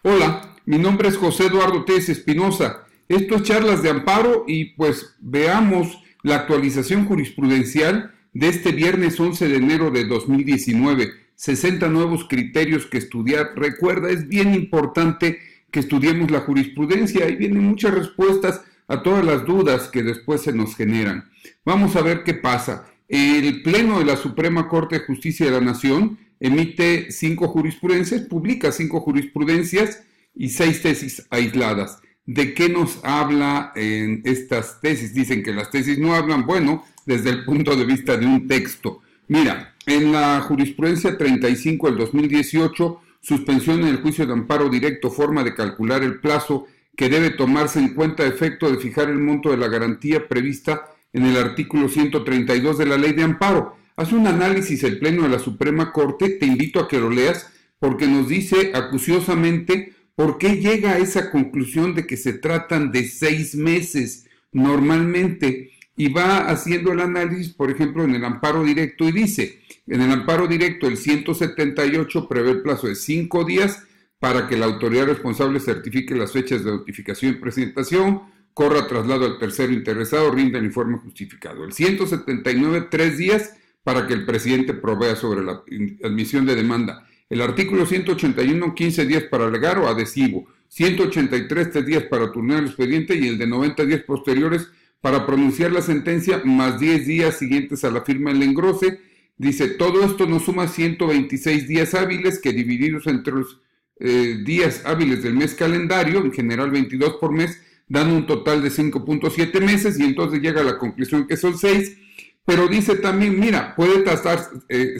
Hola, mi nombre es José Eduardo Telles Espinosa. Esto es Charlas de Amparo y pues veamos la actualización jurisprudencial de este viernes 11 de enero de 2019. 60 nuevos criterios que estudiar. Recuerda, es bien importante que estudiemos la jurisprudencia. Ahí vienen muchas respuestas a todas las dudas que después se nos generan. Vamos a ver qué pasa. El Pleno de la Suprema Corte de Justicia de la Nación emite 5 jurisprudencias, publica 5 jurisprudencias y 6 tesis aisladas. ¿De qué nos habla en estas tesis? Dicen que las tesis no hablan, bueno, desde el punto de vista de un texto. Mira, en la jurisprudencia 35 del 2018, suspensión en el juicio de amparo directo, forma de calcular el plazo que debe tomarse en cuenta a efecto de fijar el monto de la garantía prevista en el artículo 132 de la Ley de Amparo. Hace un análisis el Pleno de la Suprema Corte, te invito a que lo leas, porque nos dice acuciosamente por qué llega a esa conclusión de que se tratan de 6 meses normalmente, y va haciendo el análisis, por ejemplo, en el amparo directo, y dice, en el amparo directo el 178 prevé el plazo de 5 días para que la autoridad responsable certifique las fechas de notificación y presentación, corra traslado al tercero interesado, rinda el informe justificado. El 179, 3 días para que el presidente provea sobre la admisión de demanda. El artículo 181, 15 días para alegar o adhesivo. 183, 3 días para turnar el expediente y el de 90 días posteriores para pronunciar la sentencia, más 10 días siguientes a la firma del engrose. Dice, todo esto nos suma 126 días hábiles que divididos entre los días hábiles del mes calendario, en general 22 por mes, dan un total de 5.7 meses y entonces llega a la conclusión que son 6. Pero dice también, mira, puede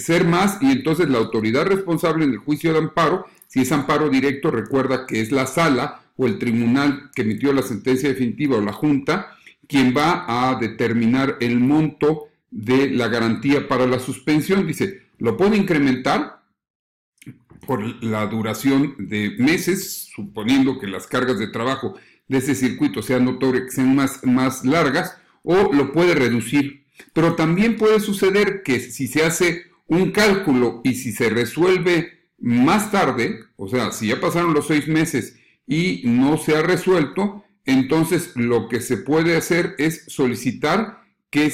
ser más y entonces la autoridad responsable en el juicio de amparo, si es amparo directo, recuerda que es la sala o el tribunal que emitió la sentencia definitiva o la junta, quien va a determinar el monto de la garantía para la suspensión. Dice, lo puede incrementar por la duración de meses, suponiendo que las cargas de trabajo de ese circuito sean notorias, que sean más largas, o lo puede reducir. Pero también puede suceder que si se hace un cálculo y si se resuelve más tarde, o sea, si ya pasaron los 6 meses y no se ha resuelto, entonces lo que se puede hacer es solicitar que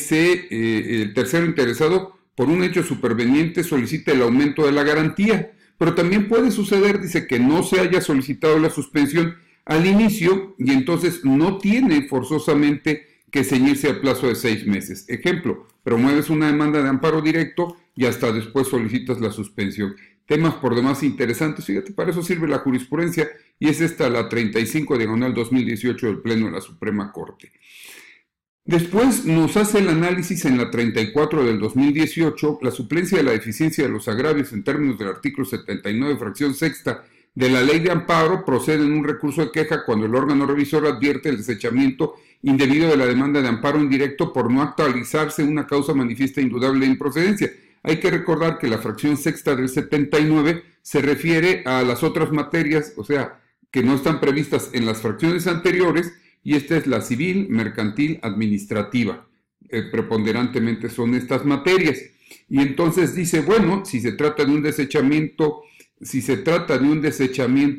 el tercero interesado, por un hecho superveniente, solicite el aumento de la garantía. Pero también puede suceder, dice, que no se haya solicitado la suspensión al inicio y entonces no tiene forzosamente que ceñirse al plazo de 6 meses. Ejemplo, promueves una demanda de amparo directo y hasta después solicitas la suspensión. Temas por demás interesantes, fíjate, para eso sirve la jurisprudencia y es esta la 35/2018 del Pleno de la Suprema Corte. Después nos hace el análisis en la 34 del 2018, la suplencia de la deficiencia de los agravios en términos del artículo 79, fracción sexta de la Ley de Amparo, procede en un recurso de queja cuando el órgano revisor advierte el desechamiento indebido de la demanda de amparo indirecto por no actualizarse una causa manifiesta indudable de improcedencia. Hay que recordar que la fracción sexta del 79 se refiere a las otras materias, o sea, que no están previstas en las fracciones anteriores, y esta es la civil, mercantil, administrativa. Preponderantemente son estas materias. Y entonces dice, bueno, si se trata de un desechamiento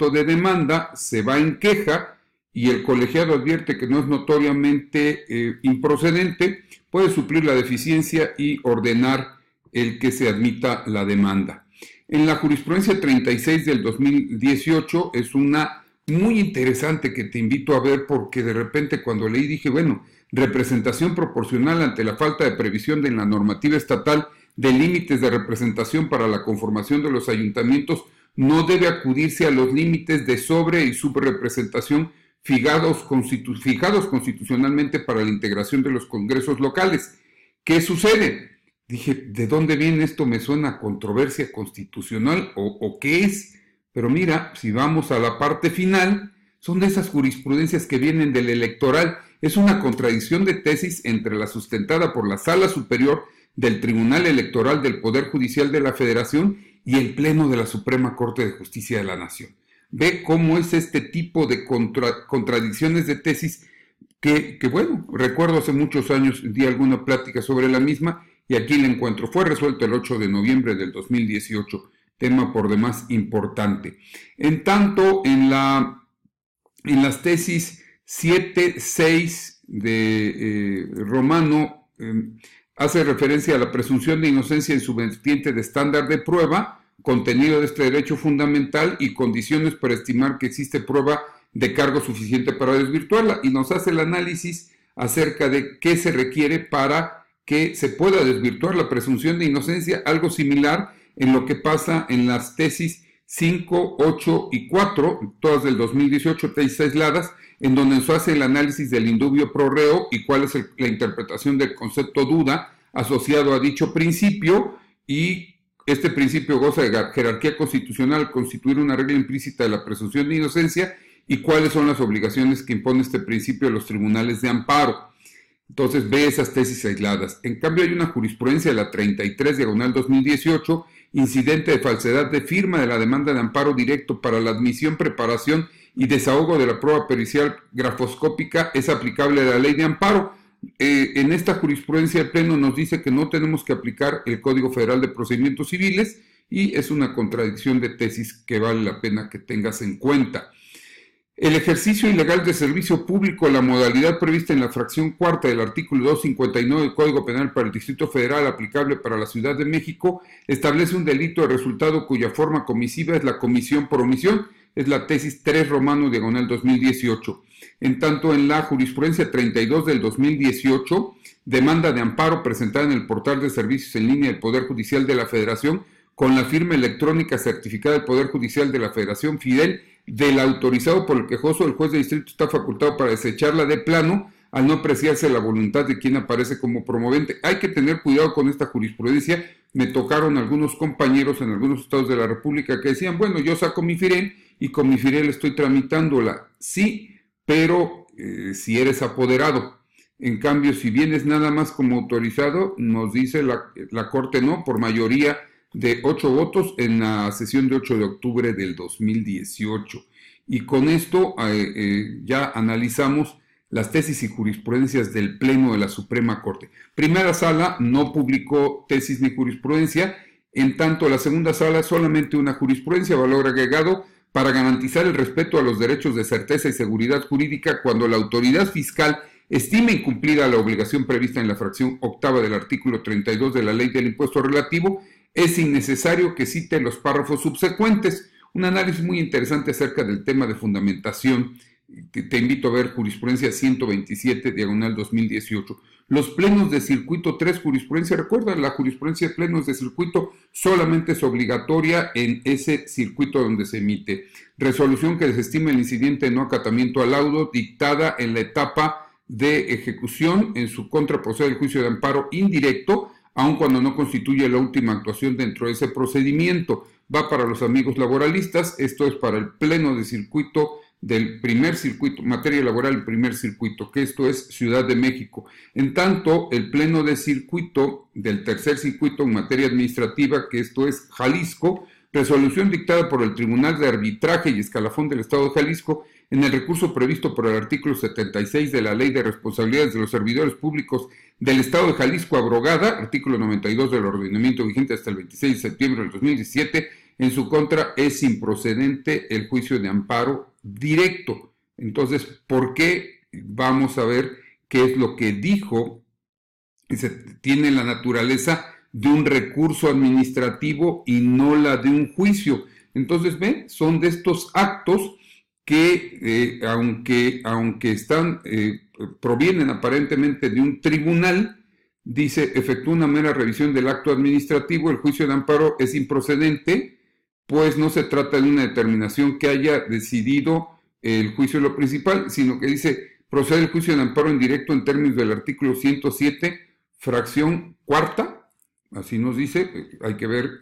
de demanda, se va en queja y el colegiado advierte que no es notoriamente improcedente, puede suplir la deficiencia y ordenar el que se admita la demanda. En la jurisprudencia 36 del 2018 es una muy interesante que te invito a ver porque de repente cuando leí dije, bueno, representación proporcional ante la falta de previsión de la normativa estatal de límites de representación para la conformación de los ayuntamientos, no debe acudirse a los límites de sobre y subrepresentación fijados constitucionalmente para la integración de los congresos locales. ¿Qué sucede? Dije, ¿de dónde viene esto? ¿Me suena a controversia constitucional o qué es? Pero mira, si vamos a la parte final, son de esas jurisprudencias que vienen del electoral. Es una contradicción de tesis entre la sustentada por la Sala Superior del Tribunal Electoral del Poder Judicial de la Federación y el Pleno de la Suprema Corte de Justicia de la Nación. Ve cómo es este tipo de contradicciones de tesis que, bueno, recuerdo hace muchos años di alguna plática sobre la misma y aquí la encuentro. Fue resuelto el 8 de noviembre del 2018. tema por demás importante. En tanto, en las tesis 7, 6 de Romano, hace referencia a la presunción de inocencia en su vertiente de estándar de prueba, contenido de este derecho fundamental y condiciones para estimar que existe prueba de cargo suficiente para desvirtuarla, y nos hace el análisis acerca de qué se requiere para que se pueda desvirtuar la presunción de inocencia, algo similar en lo que pasa en las tesis 5, 8 y 4, todas del 2018, tesis aisladas, en donde nos hace el análisis del indubio pro reo y cuál es la interpretación del concepto duda asociado a dicho principio, y este principio goza de jerarquía constitucional al constituir una regla implícita de la presunción de inocencia, y cuáles son las obligaciones que impone este principio a los tribunales de amparo. Entonces ve esas tesis aisladas. En cambio hay una jurisprudencia de la 33/2018, incidente de falsedad de firma de la demanda de amparo directo para la admisión, preparación y desahogo de la prueba pericial grafoscópica, es aplicable a la ley de amparo. En esta jurisprudencia el Pleno nos dice que no tenemos que aplicar el Código Federal de Procedimientos Civiles, y es una contradicción de tesis que vale la pena que tengas en cuenta. El ejercicio ilegal de servicio público, la modalidad prevista en la fracción cuarta del artículo 259 del Código Penal para el Distrito Federal aplicable para la Ciudad de México, establece un delito de resultado cuya forma comisiva es la comisión por omisión, es la tesis 3 Romano /2018. En tanto, en la jurisprudencia 32 del 2018, demanda de amparo presentada en el portal de servicios en línea del Poder Judicial de la Federación, con la firma electrónica certificada del Poder Judicial de la Federación, fidel del autorizado por el quejoso, el juez de distrito está facultado para desecharla de plano al no apreciarse la voluntad de quien aparece como promovente. Hay que tener cuidado con esta jurisprudencia. Me tocaron algunos compañeros en algunos estados de la República que decían, bueno, yo saco mi FIREN y con mi FIREN estoy tramitándola. Sí, pero si eres apoderado. En cambio, si vienes nada más como autorizado, nos dice la Corte no, por mayoría de 8 votos en la sesión de 8 de octubre del 2018. Y con esto ya analizamos las tesis y jurisprudencias del Pleno de la Suprema Corte. Primera Sala no publicó tesis ni jurisprudencia, en tanto la segunda sala solamente una jurisprudencia, valor agregado, para garantizar el respeto a los derechos de certeza y seguridad jurídica cuando la autoridad fiscal estime incumplida la obligación prevista en la fracción octava del artículo 32 de la Ley del Impuesto Relativo, es innecesario que cite los párrafos subsecuentes. Un análisis muy interesante acerca del tema de fundamentación. Te invito a ver jurisprudencia 127/2018. Los plenos de circuito 3, jurisprudencia, recuerda, la jurisprudencia de plenos de circuito solamente es obligatoria en ese circuito donde se emite. Resolución que desestima el incidente de no acatamiento al laudo dictada en la etapa de ejecución. En su contra procede el juicio de amparo indirecto, aun cuando no constituye la última actuación dentro de ese procedimiento. Va para los amigos laboralistas, esto es para el pleno de circuito del primer circuito, materia laboral del primer circuito, que esto es Ciudad de México. En tanto, el pleno de circuito del tercer circuito en materia administrativa, que esto es Jalisco, resolución dictada por el Tribunal de Arbitraje y Escalafón del Estado de Jalisco, en el recurso previsto por el artículo 76 de la Ley de Responsabilidades de los Servidores Públicos del Estado de Jalisco, abrogada, artículo 92 del ordenamiento vigente hasta el 26 de septiembre del 2017, en su contra es improcedente el juicio de amparo directo. Entonces, ¿por qué? Vamos a ver qué es lo que dijo. Tiene la naturaleza de un recurso administrativo y no la de un juicio. Entonces, ¿ven? Son de estos actos que, aunque provienen aparentemente de un tribunal, dice, efectúa una mera revisión del acto administrativo, el juicio de amparo es improcedente, pues no se trata de una determinación que haya decidido el juicio de lo principal, sino que dice, procede el juicio de amparo en directo en términos del artículo 107, fracción cuarta, así nos dice, hay que ver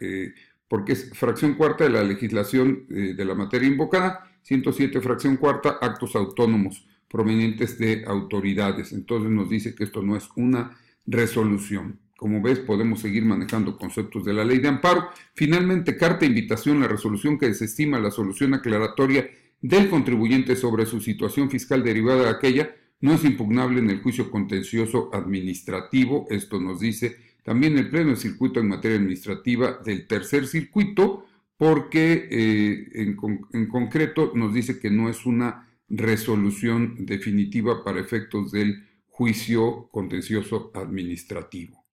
porque es fracción cuarta de la legislación de la materia invocada, 107 fracción cuarta, actos autónomos provenientes de autoridades. Entonces nos dice que esto no es una resolución. Como ves, podemos seguir manejando conceptos de la ley de amparo. Finalmente, carta de invitación, la resolución que desestima la solución aclaratoria del contribuyente sobre su situación fiscal derivada de aquella, no es impugnable en el juicio contencioso administrativo. Esto nos dice también el pleno de circuito en materia administrativa del tercer circuito, porque en concreto nos dice que no es una resolución definitiva para efectos del juicio contencioso administrativo.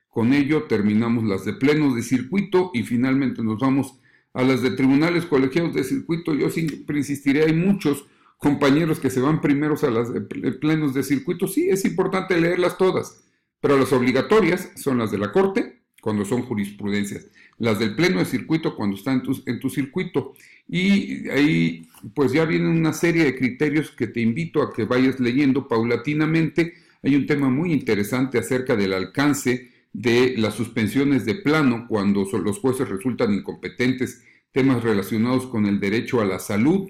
Con ello terminamos las de plenos de circuito y finalmente nos vamos a las de tribunales colegiados de circuito. Yo siempre insistiré, hay muchos compañeros que se van primeros a las de plenos de circuito. Sí, es importante leerlas todas, pero las obligatorias son las de la Corte, cuando son jurisprudencias, las del pleno de circuito cuando están en tu circuito. Y ahí pues ya viene una serie de criterios que te invito a que vayas leyendo paulatinamente. Hay un tema muy interesante acerca del alcance de las suspensiones de plano cuando los jueces resultan incompetentes, temas relacionados con el derecho a la salud,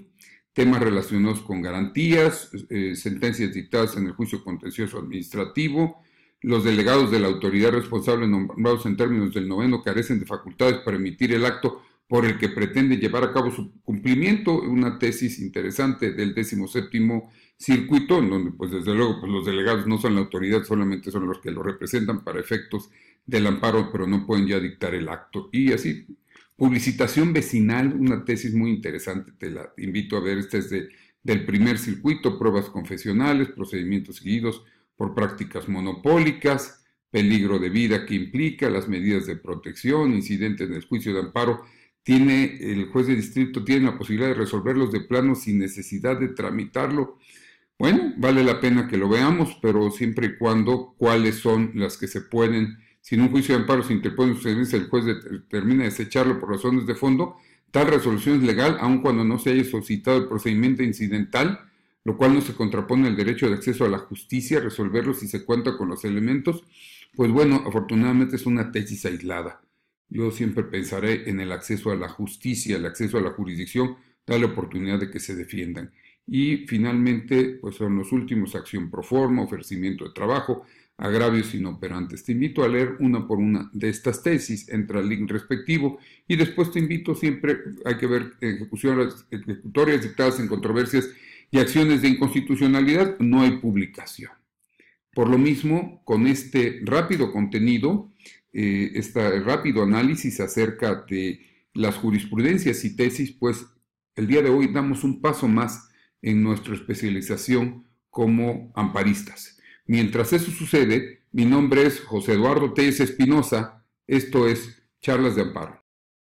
temas relacionados con garantías, sentencias dictadas en el juicio contencioso administrativo. Los delegados de la autoridad responsable nombrados en términos del noveno carecen de facultades para emitir el acto por el que pretende llevar a cabo su cumplimiento. Una tesis interesante del 17º circuito, en donde pues desde luego pues, los delegados no son la autoridad, solamente son los que lo representan para efectos del amparo, pero no pueden ya dictar el acto. Y así, publicitación vecinal, una tesis muy interesante, te la invito a ver. Esta es del primer circuito, pruebas confesionales, procedimientos seguidos por prácticas monopólicas, peligro de vida que implica, las medidas de protección, incidentes en el juicio de amparo. El juez de distrito tiene la posibilidad de resolverlos de plano sin necesidad de tramitarlo. Bueno, vale la pena que lo veamos, pero siempre y cuando cuáles son las que se pueden. Si en un juicio de amparo se interpone sucedencia, el juez determina desecharlo por razones de fondo, tal resolución es legal aun cuando no se haya solicitado el procedimiento incidental, lo cual no se contrapone al derecho de acceso a la justicia, resolverlo si se cuenta con los elementos. Pues bueno, afortunadamente es una tesis aislada. Yo siempre pensaré en el acceso a la justicia, el acceso a la jurisdicción, da la oportunidad de que se defiendan. Y finalmente, pues son los últimos: acción pro forma, ofrecimiento de trabajo, agravios inoperantes. Te invito a leer una por una de estas tesis, entra al link respectivo y después te invito siempre, hay que ver ejecutorias dictadas en controversias y acciones de inconstitucionalidad, no hay publicación. Por lo mismo, con este rápido contenido, este rápido análisis acerca de las jurisprudencias y tesis, pues el día de hoy damos un paso más en nuestra especialización como amparistas. Mientras eso sucede, mi nombre es José Eduardo Telles Espinosa, esto es Charlas de Amparo.